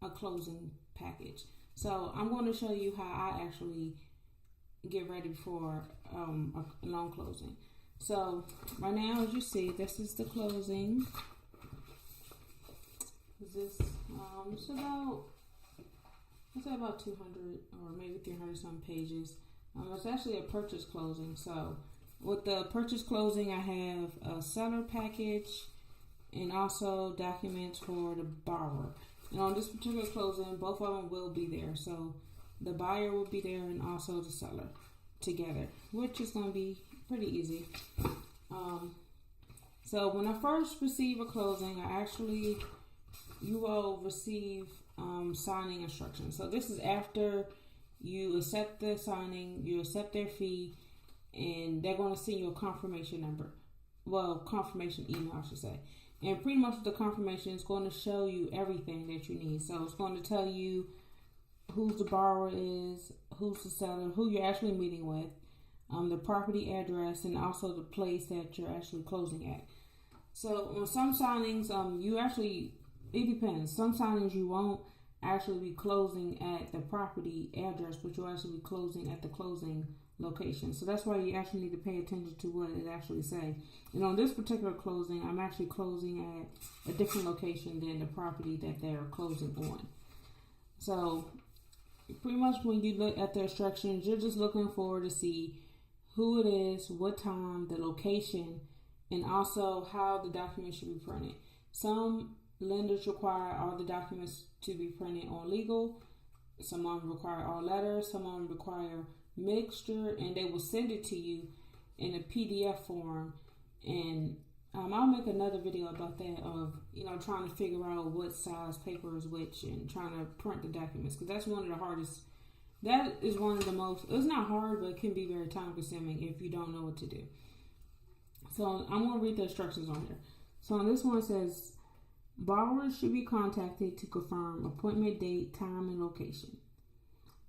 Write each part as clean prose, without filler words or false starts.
a closing package. So I'm going to show you how I actually get ready for a loan closing. So right now, as you see, this is the closing. It's about 200 or maybe 300 some pages. It's actually a purchase closing. So with the purchase closing, I have a seller package and also documents for the borrower. And on this particular closing, both of them will be there. So the buyer will be there and also the seller together, which is going to be pretty easy. So when I first receive a closing, you will receive signing instructions. So this is after you accept the signing, you accept their fee, and they're going to send you a confirmation number. Well, confirmation email, I should say. And pretty much the confirmation is going to show you everything that you need. So it's going to tell you who the borrower is, who's the seller, who you're actually meeting with, the property address, and also the place that you're actually closing at. So on some signings, it depends. Some signings you won't actually be closing at the property address, but you'll actually be closing at the closing location. So that's why you actually need to pay attention to what it actually say. And on this particular closing, I'm actually closing at a different location than the property that they're closing on. So pretty much when you look at the instructions, you're just looking forward to see who it is, what time, the location, and also how the documents should be printed. Some lenders require all the documents to be printed on legal. Some of them require all letters. Some of them require mixture, and they will send it to you in a PDF form. And I'll make another video about that of trying to figure out what size paper is which and trying to print the documents, because that's one of the hardest. That is one of the most. It's not hard, but it can be very time consuming if you don't know what to do. So I'm going to read the instructions on here. So on this one it says, borrowers should be contacted to confirm appointment date, time, and location.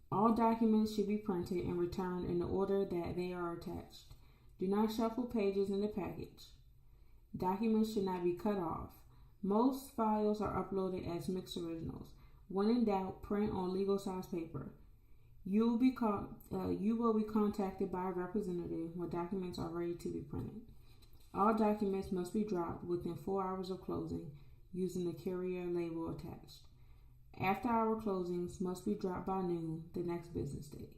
All documents should be printed and returned in the order that they are attached. Do not shuffle pages in the package. Documents should not be cut off. Most files are uploaded as mixed originals. When in doubt, print on legal size paper. You will be contacted by a representative when documents are ready to be printed. All documents must be dropped within 4 hours of closing using the carrier label attached. After hour closings must be dropped by noon the next business day.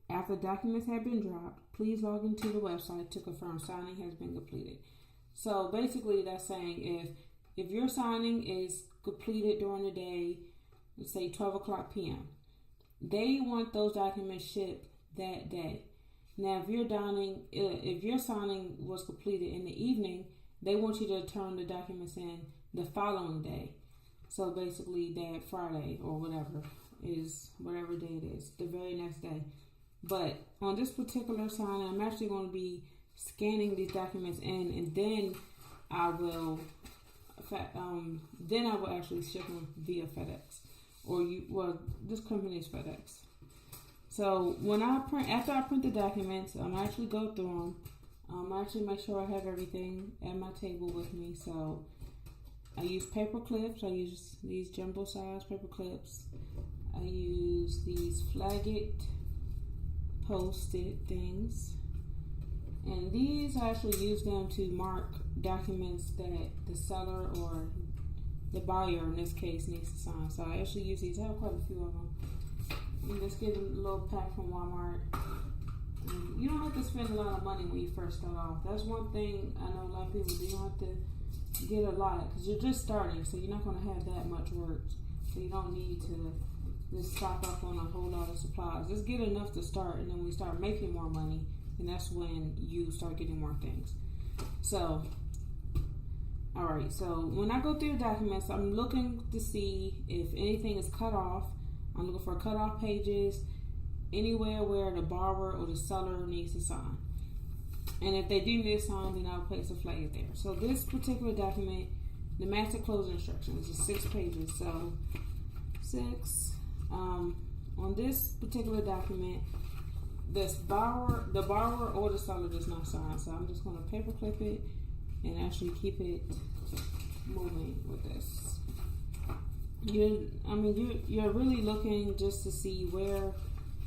After documents have been dropped, please log into the website to confirm signing has been completed. So basically that's saying if your signing is completed during the day, let's say 12 o'clock p.m., they want those documents shipped that day. Now, if your signing was completed in the evening, they want you to turn the documents in the following day. So basically that Friday or whatever day it is, the very next day. But on this particular signing, I'm actually going to be scanning these documents in, and then I will actually ship them via FedEx. This company is FedEx. So after I print the documents, I actually go through them. I actually make sure I have everything at my table with me. So I use paper clips. I use these jumbo size paper clips. I use these flagged post-it things. And these, I actually use them to mark documents that the seller or the buyer, in this case, needs to sign. So I actually use these. I have quite a few of them. You just get a little pack from Walmart. And you don't have to spend a lot of money when you first start off. That's one thing I know a lot of people do. You don't have to get a lot because you're just starting, so you're not going to have that much work. So you don't need to just stock up on a whole lot of supplies. Just get enough to start, and then when you start making more money, and that's when you start getting more things. So, alright, so when I go through the documents, I'm looking to see if anything is cut off. I'm looking for cut off pages, anywhere where the borrower or the seller needs to sign. And if they do need to sign, then I'll place a flag there. So this particular document, the master closing instructions, is 6 pages. So 6. On this particular document, the borrower or the seller does not sign. So I'm just going to paper clip it and actually keep it moving with this. you're really looking just to see where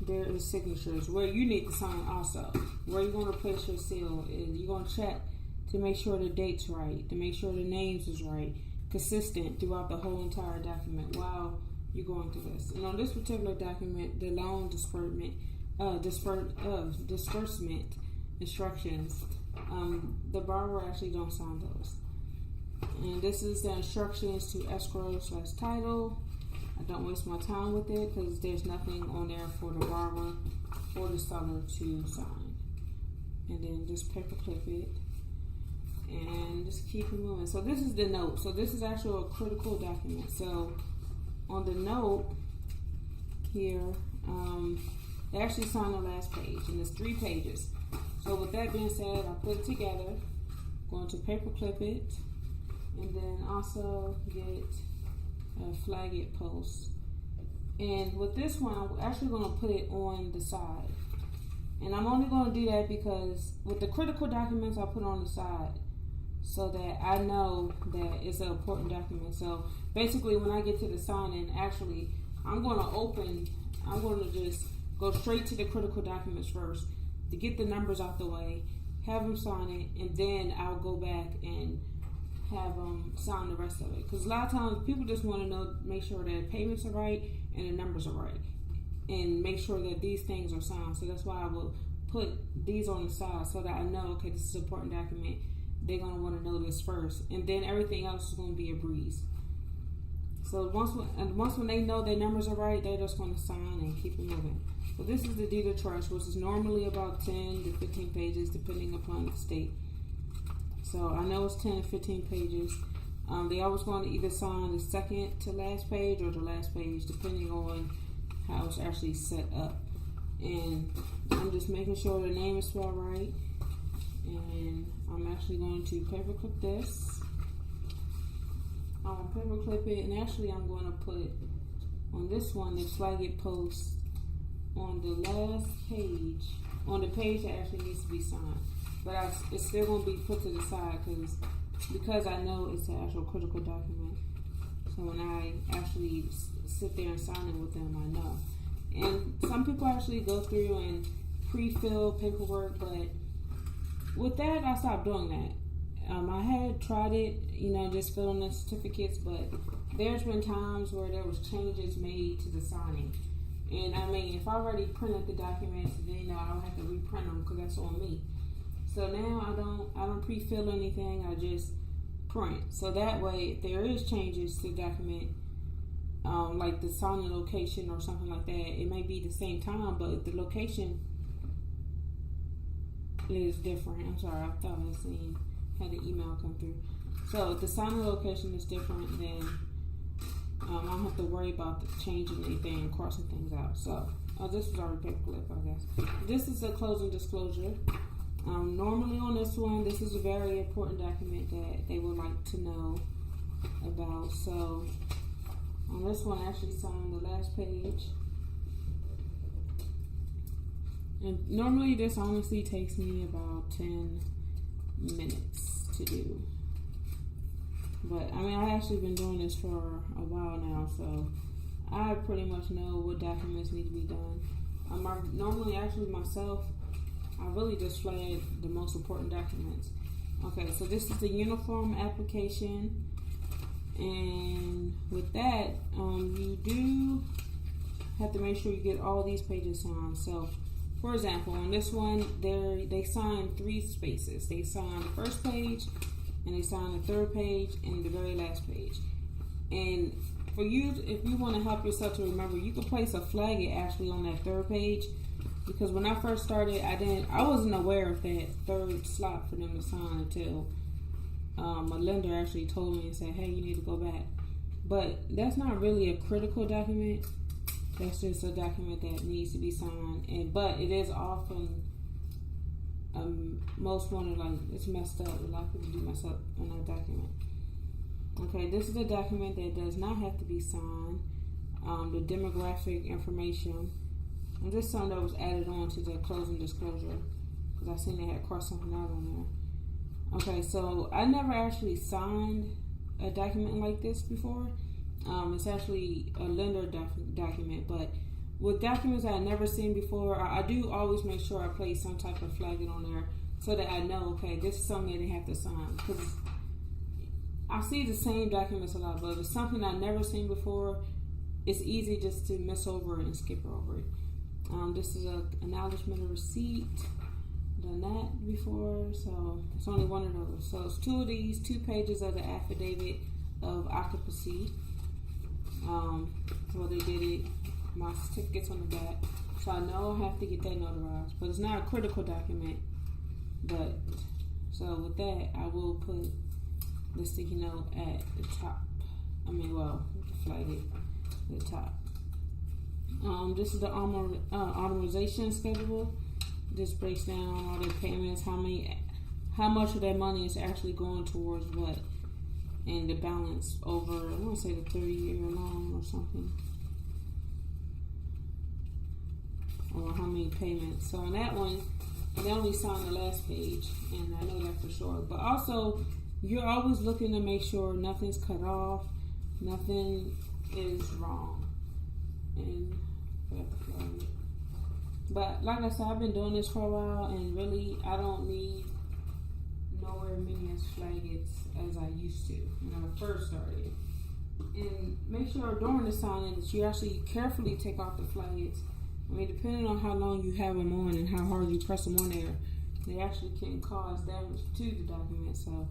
there is signatures, where you need to sign also, where you're going to place your seal, and you're going to check to make sure the date's right, to make sure the names is right, consistent throughout the whole entire document while you're going through this. And on this particular document, the loan disbursement instructions, the borrower actually don't sign those. And this is the instructions to escrow/title. I don't waste my time with it because there's nothing on there for the borrower or the seller to sign. And then just paperclip it and just keep it moving. So this is the note. So this is actually a critical document. So on the note here, they actually sign the last page, and it's 3 pages. So with that being said, I put it together, going to paperclip it, and then also get a flag it post. And with this one, I'm actually going to put it on the side. And I'm only going to do that because with the critical documents, I put on the side so that I know that it's an important document. So basically, when I get to the signing, actually, I'm going to just go straight to the critical documents first to get the numbers out the way, have them sign it, and then I'll go back and have them sign the rest of it. Because a lot of times people just want to know, make sure that payments are right and the numbers are right, and make sure that these things are signed. So that's why I will put these on the side so that I know, okay, this is an important document. They're going to want to know this first, and then everything else is going to be a breeze. So once when they know their numbers are right, they're just going to sign and keep it moving. So this is the deed of trust, which is normally about 10 to 15 pages, depending upon the state. So I know it's 10 to 15 pages. They always want to either sign the second to last page or the last page, depending on how it's actually set up. And I'm just making sure the name is spelled right. And I'm actually going to paperclip this. I'm going to paperclip it, and actually I'm going to put on this one the flag it post on the last page, on the page that actually needs to be signed. But it's still going to be put to the side because I know it's an actual critical document. So when I actually sit there and sign it with them, I know. And some people actually go through and pre-fill paperwork, but with that, I stopped doing that. I had tried it, just filling the certificates, but there's been times where there was changes made to the signing. And if I already printed the documents, then I don't have to reprint them because that's on me. So now I don't pre-fill anything. I just print. So that way, if there is changes to the document, like the signing location or something like that, it may be the same time, but if the location is different. I'm sorry, I thought I had an email come through. So if the signing location is different, then I don't have to worry about changing anything and crossing things out. So this was already paperclip, I guess. This is a closing disclosure. Normally on this one, this is a very important document that they would like to know about. So on this one, I actually signed the last page. And normally this honestly takes me about 10 minutes to do. But I've actually been doing this for a while now, so I pretty much know what documents need to be done. Normally, actually myself, I really just flag the most important documents. Okay, so this is the uniform application, and with that, you do have to make sure you get all these pages signed. So, for example, on this one, they sign 3 spaces. They sign the first page, and they sign the third page, and the very last page. And for you, if you want to help yourself to remember, you can place a flag it actually on that third page. Because when I first started, I wasn't aware of that third slot for them to sign until my lender actually told me and said, hey, you need to go back. But that's not really a critical document. That's just a document that needs to be signed. But it is often most wanted, it's messed up. A lot of people do mess up on that document. Okay, this is a document that does not have to be signed. The demographic information. And this is something that was added on to the closing disclosure because I seen they had crossed something out on there. Okay, so I never actually signed a document like this before, It's actually a lender document, but with documents I've never seen before, I do always make sure I place some type of flagging on there so that I know, okay, this is something that they have to sign. Because I see the same documents a lot, but if it's something I've never seen before, it's easy just to miss over it and skip over it. This is an acknowledgement of receipt. Done that before, so it's only one of those. So it's two of these, 2 pages of the affidavit of occupancy. So they did it. My certificate's on the back, so I know I have to get that notarized. But it's not a critical document. But so with that, I will put the sticky note at the top. Flag it at the top. This is the authorization schedule. This breaks down all the payments, how much of that money is actually going towards what, and the balance over, I want to say the 30-year loan or something, or how many payments. So on that one, they only sign the last page, and I know that for sure. But also, you're always looking to make sure nothing's cut off, nothing is wrong, and I have to flag it. But like I said, I've been doing this for a while, and really, I don't need nowhere many as flaggets as I used to when I first started. And make sure during the signing that you actually carefully take off the flaggets. I mean, depending on how long you have them on and how hard you press them on there, they actually can cause damage to the document. So,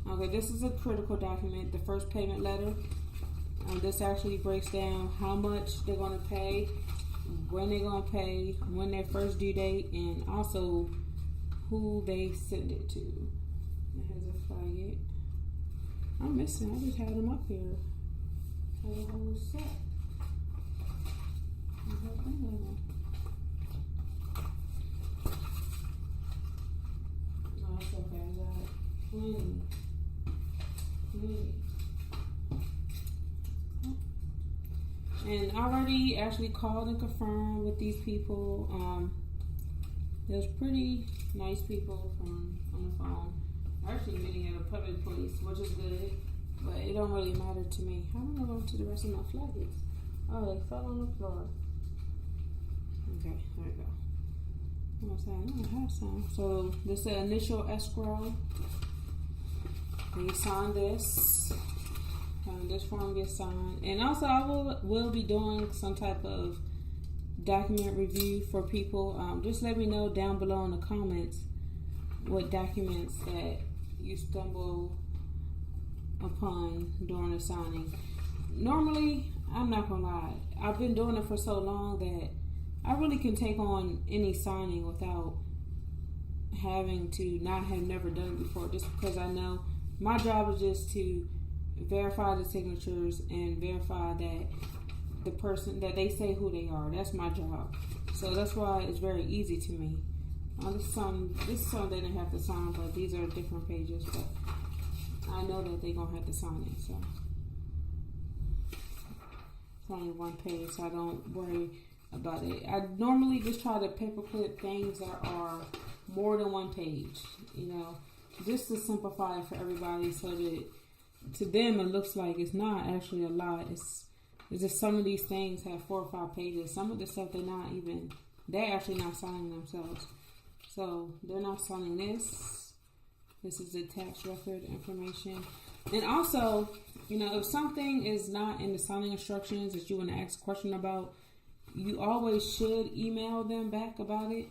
okay, this is a critical document, the first payment letter. This actually breaks down how much they're going to pay, when they're going to pay, when their first due date, and also who they send it to. It has a flag it. I'm missing. I just had them up here. Had a whole set. No, that's okay. I got plenty. And I already actually called and confirmed with these people. There's pretty nice people on the phone. I'm actually meeting at a public place, which is good, but it don't really matter to me. How am I going to the rest of my flaggets? Oh, they fell on the floor. Okay, there we go. I'm saying I don't have some. So this is the initial escrow. They sign this. This form gets signed, and also I will be doing some type of document review for people. Just let me know down below in the comments what documents that you stumble upon during the signing. Normally, I'm not gonna lie, I've been doing it for so long that I really can take on any signing without having to not have never done it before, just because I know my job is just to verify the signatures and verify that the person, that they say who they are. That's my job. So that's why it's very easy to me. This is some they didn't have to sign, but these are different pages. But I know that they're gonna have to sign it, so it's only one page, so I don't worry about it. I normally just try to paperclip things that are more than one page, just to simplify it for everybody, so that to them it looks like it's not actually a lot. It's just some of these things have 4 or 5 pages. Some of the stuff they're actually not signing themselves. So they're not signing this. This is the tax record information. And also, if something is not in the signing instructions that you want to ask a question about, you always should email them back about it.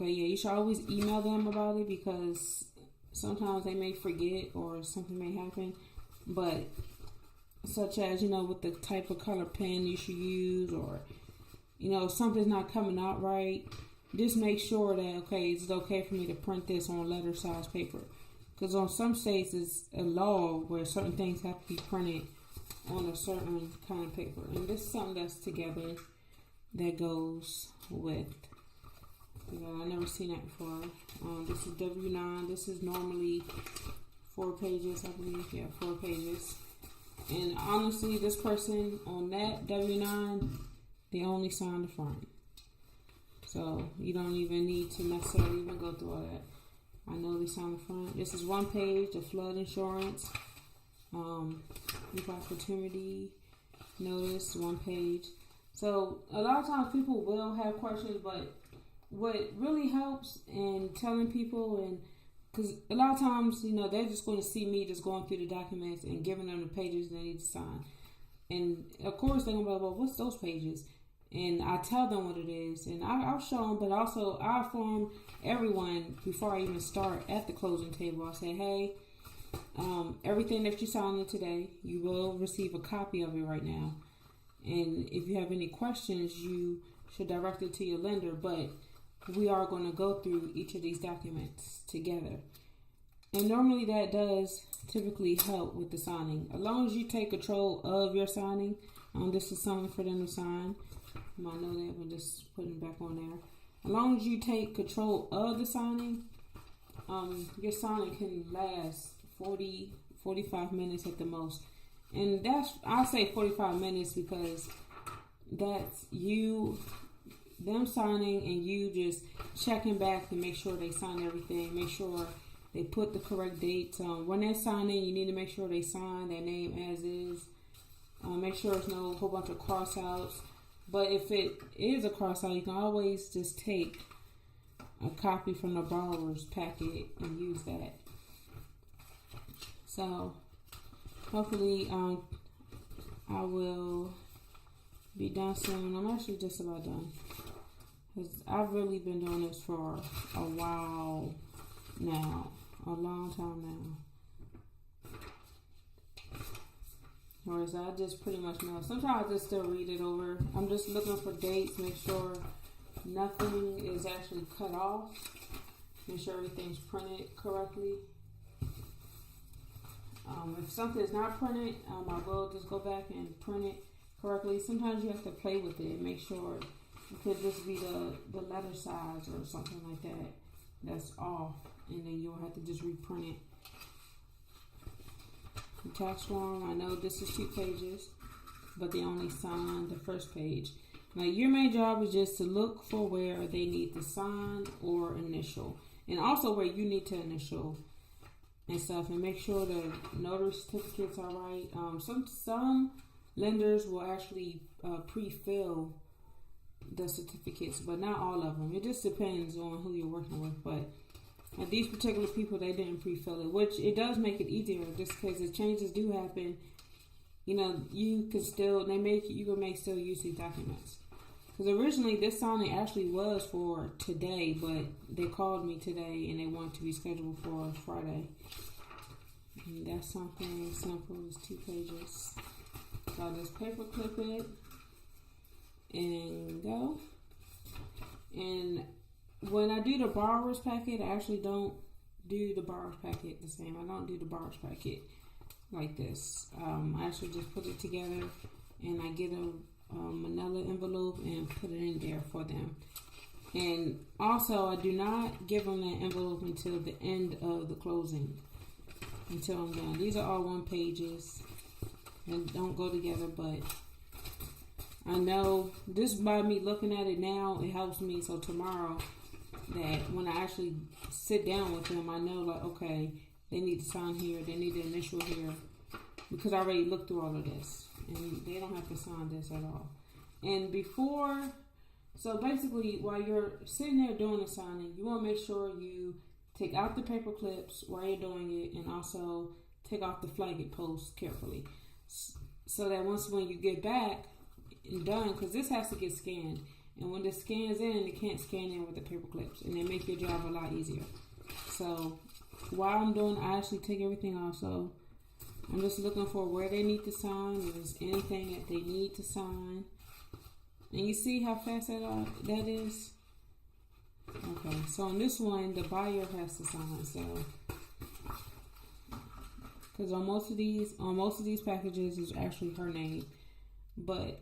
You should always email them about it, because sometimes they may forget or something may happen. But such as, with the type of color pen you should use, or, if something's not coming out right, just make sure that, it's okay for me to print this on letter size paper. Because on some states, it's a law where certain things have to be printed on a certain kind of paper. And this is something that's together that goes with. I've never seen that before. This is W9. This is normally 4 pages, I believe. Yeah, 4 pages. And honestly, this person on that W9, they only sign the front. So you don't even need to necessarily even go through all that. I know they sign the front. This is one page, the flood insurance. Equal opportunity notice, one page. So a lot of times people will have questions, but what really helps in telling people, and because a lot of times, they're just going to see me just going through the documents and giving them the pages they need to sign. And of course they're going to be like, well, what's those pages? And I tell them what it is, and I'll show them, but also I inform everyone before I even start at the closing table. I say, hey, everything that you signed in today, you will receive a copy of it right now. And if you have any questions, you should direct it to your lender, but we are going to go through each of these documents together. And normally that does typically help with the signing. As long as you take control of your signing, this is something for them to sign. You might know that, but just putting it back on there. As long as you take control of the signing, your signing can last 45 minutes at the most. And I say 45 minutes because that's them signing and you just checking back to make sure they sign everything, make sure they put the correct dates. When they're signing, you need to make sure they sign their name as is. Make sure there's no whole bunch of cross outs. But if it is a cross out, you can always just take a copy from the borrower's packet and use that. So hopefully I will be done soon. I'm actually just about done, because I've really been doing this for a while now, a long time now. Whereas I just pretty much know. Sometimes I just still read it over. I'm just looking for dates, make sure nothing is actually cut off, make sure everything's printed correctly. If something is not printed, I will just go back and print it correctly. Sometimes you have to play with it and make sure it could just be the letter size or something like that that's off, and then you'll have to just reprint it. The tax form, I know this is 2 pages, but they only sign the first page. Now your main job is just to look for where they need to sign or initial, and also where you need to initial and stuff, and make sure the notary certificates are right. Some lenders will actually pre-fill the certificates, but not all of them. It just depends on who you're working with. But these particular people, they didn't pre-fill it, which it does make it easier, just because if changes do happen, you can still still use these documents. Because originally this signing actually was for today, but they called me today and they wanted to be scheduled for Friday. And that's something simple. It's 2 pages. So I'll just paper clip it and go. And when I do the borrower's packet, I actually don't do the borrower's packet the same. I don't do the borrower's packet like this. I actually just put it together and I get a manila envelope and put it in there for them. And also I do not give them that envelope until the end of the closing, until I'm done. These are all 1 pages and don't go together, but I know just by me looking at it now, it helps me. So tomorrow, that when I actually sit down with them, I know like, okay, they need to sign here, they need to initial here, because I already looked through all of this. And they don't have to sign this at all. And so basically, while you're sitting there doing the signing, you want to make sure you take out the paper clips while you're doing it, and also take off the flagged posts carefully, so that when you get back and done, because this has to get scanned, and when this scans in, it can't scan in with the paper clips, and they make your job a lot easier. So while I'm doing, I actually take everything off. So I'm just looking for where they need to sign, if there's anything that they need to sign. And you see how fast that is? Okay, so on this one, the buyer has to sign. So, because on most of these packages is actually her name, but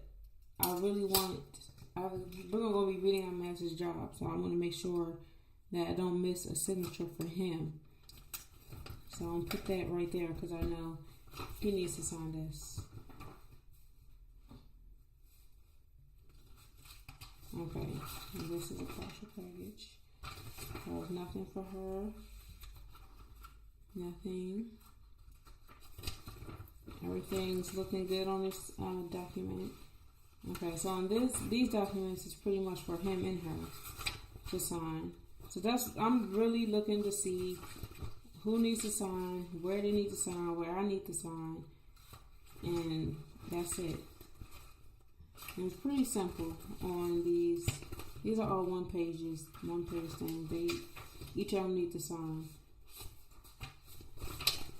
I really we're gonna be reading our master's job, so I'm gonna make sure that I don't miss a signature for him. So I'm gonna put that right there because I know he needs to sign this. Okay, and this is a partial package. There's nothing for her. Nothing. Everything's looking good on this document. Okay, so on these documents is pretty much for him and her to sign. So I'm really looking to see who needs to sign, where they need to sign, where I need to sign, and that's it. And it's pretty simple on these. These are all one page thing. Each of them need to sign.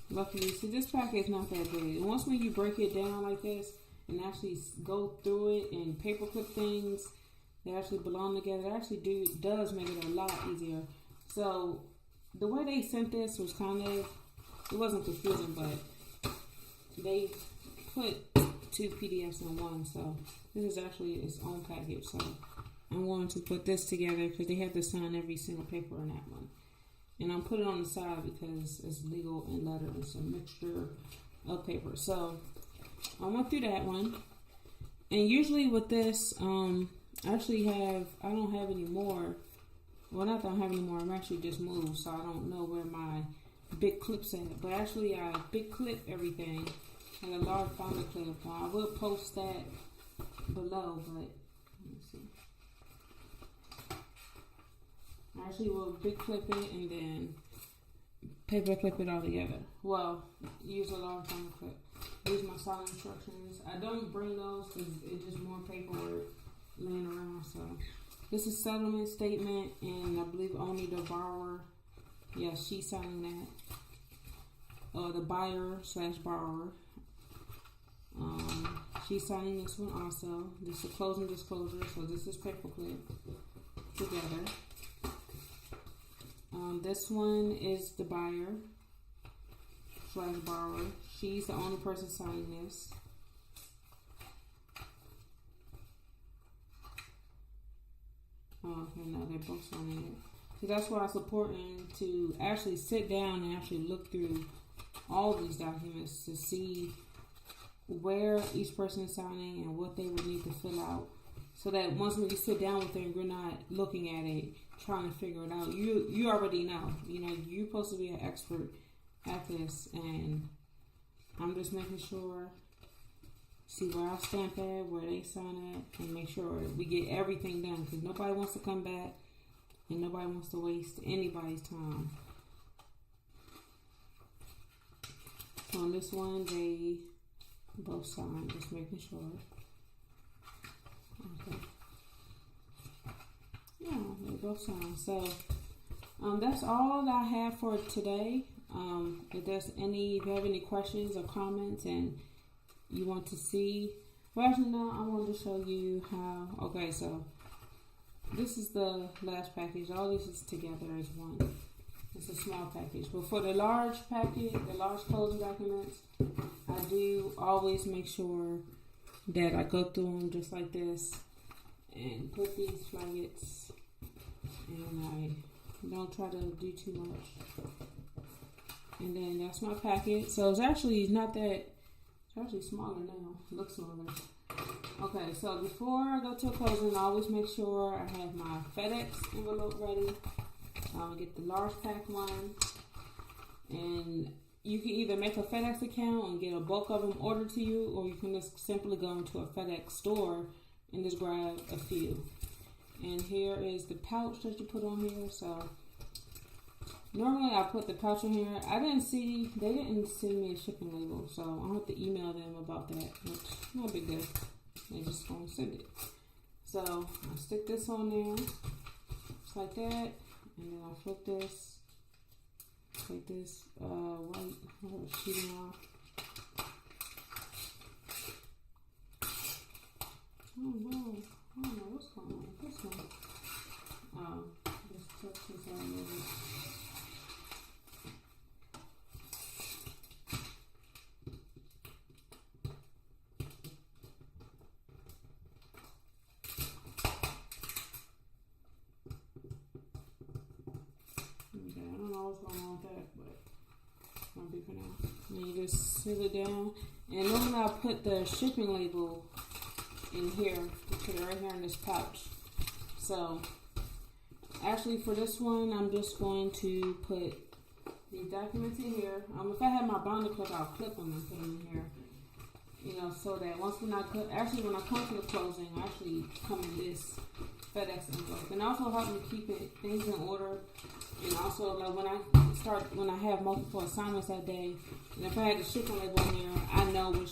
Luckily, see, this packet is not that big. Once when you break it down like this and actually go through it and paperclip things that actually belong together, it actually does make it a lot easier. So the way they sent this was it wasn't confusing, but they put 2 PDFs in one. So this is actually its own package. So I'm going to put this together because they have to sign every single paper in that one. And I'm putting it on the side because it's legal and letter. It's a mixture of paper. So I went through that one. And usually with this, I don't have any more. Well, not that I don't have any more. I'm actually just moved. So I don't know where my big clip's at. But actually, I big clip everything. And a large binder clip. I will post that below. But let me see. Actually, we'll big clip it and then paper clip it all together. Well, use a large binder clip. Use my signing instructions. I don't bring those because it's just more paperwork laying around. So this is settlement statement, and I believe only the borrower. Yeah, she's signing that. The buyer/borrower. She's signing this one also. This is a closing disclosure. So this is paper clip together. This one is the buyer/borrower. She's the only person signing this. Oh, okay, no, they're both signing it. So that's why it's important to actually sit down and actually look through all these documents to see where each person is signing and what they would need to fill out. So that once we sit down with them, we're not looking at it, trying to figure it out. You already know. You're supposed to be an expert at this, and I'm just making sure, see where I stamp at, where they sign at, and make sure we get everything done. Because nobody wants to come back, and nobody wants to waste anybody's time. So on this one, they both sign, just making sure. Okay. Yeah, they both sign. So that's all I have for today. If you have any questions or comments and you want to see, well, actually no, I wanted to show you how. Okay, so this is the last package. All this is together as one. It's a small package, but for the large package, the large closing documents, I do always make sure that I go through them just like this and put these flaggets, and I don't try to do too much. And then that's my packet. So it's actually not that, it's actually smaller now. It looks smaller. Okay, so before I go to a closing, I always make sure I have my FedEx envelope ready. I'll get the large pack one. And you can either make a FedEx account and get a bulk of them ordered to you, or you can just simply go into a FedEx store and just grab a few. And here is the pouch that you put on here. So normally I put the pouch in here. They didn't send me a shipping label, so I'll have to email them about that, which not a big deal. They just gonna send it. So I'll stick this on there, just like that, and then I'll flip this. Take this white sheeting off. Oh no, I don't know what's going on with this one. Just took this out a little bit. Okay, I don't know what's going on with that, but I'll be for now. And you just seal it down. And normally I'll put the shipping label in here, put it right here in this pouch. So actually for this one, I'm just going to put these documents in here. If I have my binder clip, I'll clip them and put them in here. So that when I come to the closing, I actually come in this FedEx envelope, and also help me keep things in order. And also, like when I have multiple assignments that day, and if I had the shipping label in there, I know which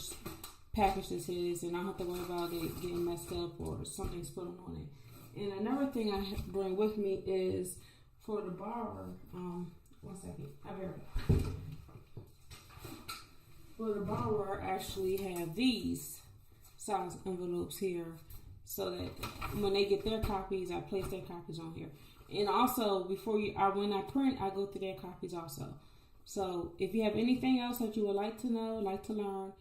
package this is, and I don't have to worry about it getting messed up or something spilling on it. And another thing I bring with me is for the borrower. 1 second, I'll be right back. For the borrower, I actually have these size envelopes here, so that when they get their copies, I place their copies on here. And also, when I print, I go through their copies also. So if you have anything else that you would like to know, like to learn,